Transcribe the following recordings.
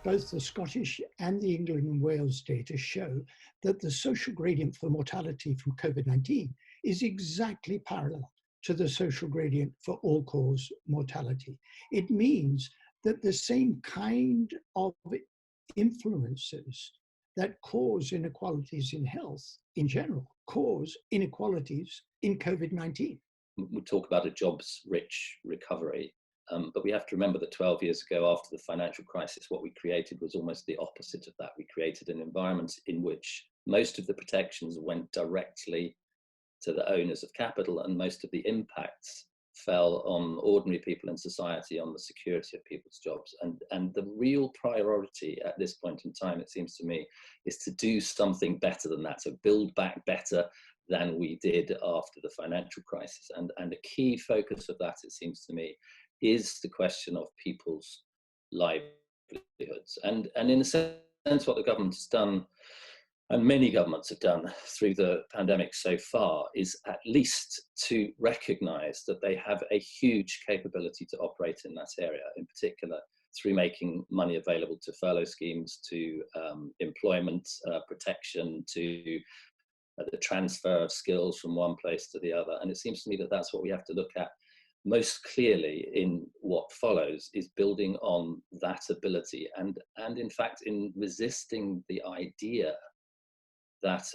both the Scottish and the England and Wales data show that the social gradient for mortality from COVID-19 is exactly parallel to the social gradient for all-cause mortality. It means that the same kind of influences that cause inequalities in health in general cause inequalities in COVID-19. We talk about a jobs-rich recovery, but we have to remember that 12 years ago, after the financial crisis, what we created was almost the opposite of that. We created an environment in which most of the protections went directly to the owners of capital, and most of the impacts fell on ordinary people in society, on the security of people's jobs. And the real priority at this point in time, it seems to me, is to do something better than that, so build back better than we did after the financial crisis. And a key focus of that, it seems to me, is the question of people's livelihoods. And in a sense, what the government has done, and many governments have done through the pandemic so far, is at least to recognize that they have a huge capability to operate in that area, in particular through making money available to furlough schemes, to employment protection, to the transfer of skills from one place to the other. And it seems to me that that's what we have to look at most clearly in what follows, is building on that ability, and in fact in resisting the idea that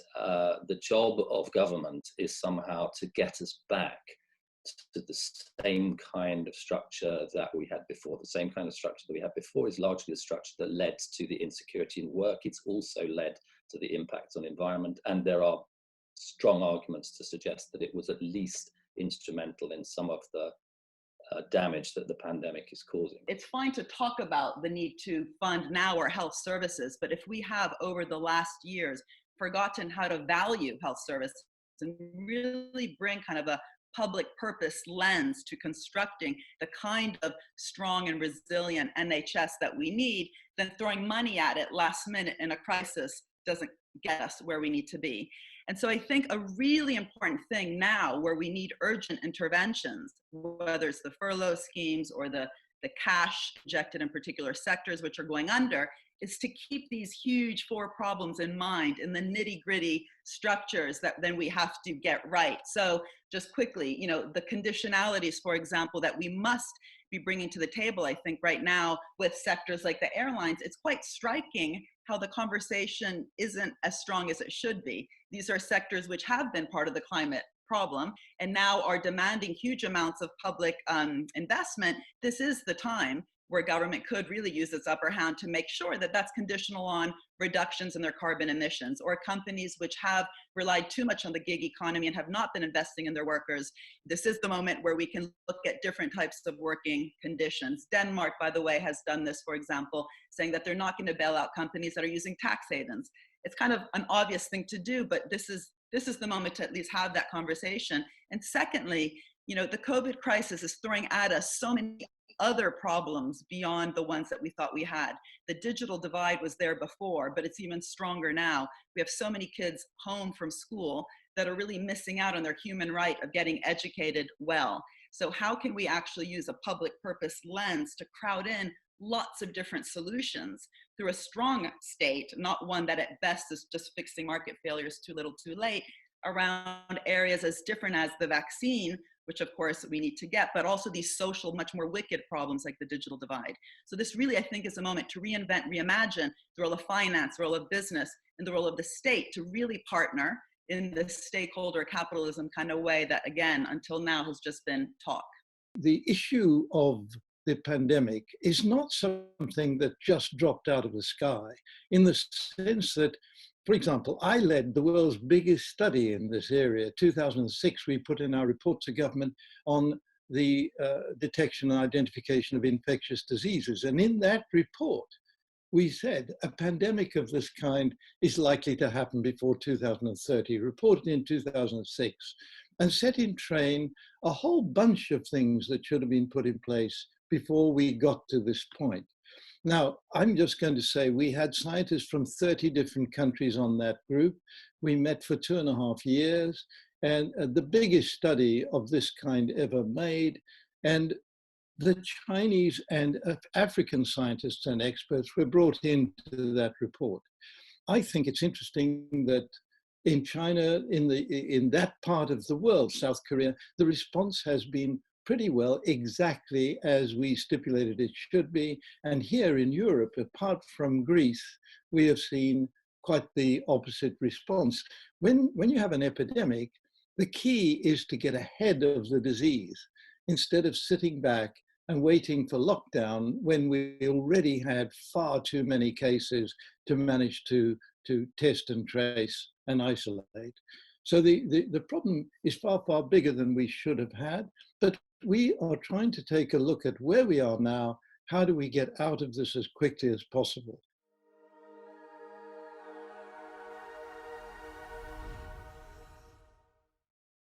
the job of government is somehow to get us back to the same kind of structure that we had before. The same kind of structure that we had before is largely the structure that led to the insecurity in work. It's also led to the impact on environment, and there are strong arguments to suggest that it was at least instrumental in some of the damage that the pandemic is causing. It's fine to talk about the need to fund now our health services, but if we have over the last years forgotten how to value health services and really bring kind of a public purpose lens to constructing the kind of strong and resilient NHS that we need, then throwing money at it last minute in a crisis doesn't get us where we need to be. And so I think a really important thing now, where we need urgent interventions, whether it's the furlough schemes or the cash injected in particular sectors which are going under, is to keep these huge four problems in mind in the nitty-gritty structures that then we have to get right. So just quickly, you know, the conditionalities, for example, that we must be bringing to the table, I think right now with sectors like the airlines, it's quite striking how the conversation isn't as strong as it should be. These are sectors which have been part of the climate problem and now are demanding huge amounts of public investment. This is the time where government could really use its upper hand to make sure that that's conditional on reductions in their carbon emissions, or companies which have relied too much on the gig economy and have not been investing in their workers. This is the moment where we can look at different types of working conditions. Denmark, by the way, has done this, for example, saying that they're not going to bail out companies that are using tax havens. It's kind of an obvious thing to do, but this is the moment to at least have that conversation. And secondly, you know, the COVID crisis is throwing at us so many other problems beyond the ones that we thought we had. The digital divide was there before, but it's even stronger now. We have so many kids home from school that are really missing out on their human right of getting educated well. So how can we actually use a public purpose lens to crowd in lots of different solutions through a strong state, not one that at best is just fixing market failures too little too late, around areas as different as the vaccine, which of course we need to get, but also these social, much more wicked problems like the digital divide. So this really, I think, is a moment to reinvent, reimagine the role of finance, the role of business, and the role of the state to really partner in this stakeholder capitalism kind of way that, again, until now has just been talk. The issue of the pandemic is not something that just dropped out of the sky, in the sense that, for example, I led the world's biggest study in this area. 2006, we put in our report to government on the detection and identification of infectious diseases. And in that report, we said a pandemic of this kind is likely to happen before 2030, reported in 2006, and set in train a whole bunch of things that should have been put in place before we got to this point. Now, I'm just going to say we had scientists from 30 different countries on that group. We met for 2.5 years, and the biggest study of this kind ever made. And the Chinese and African scientists and experts were brought into that report. I think it's interesting that in China, in that part of the world, South Korea, the response has been pretty well exactly as we stipulated it should be. And here in Europe, apart from Greece, we have seen quite the opposite response. When you have an epidemic, the key is to get ahead of the disease instead of sitting back and waiting for lockdown when we already had far too many cases to manage to test and trace and isolate. So the problem is far, far bigger than we should have had, but we are trying to take a look at where we are now. How do we get out of this as quickly as possible?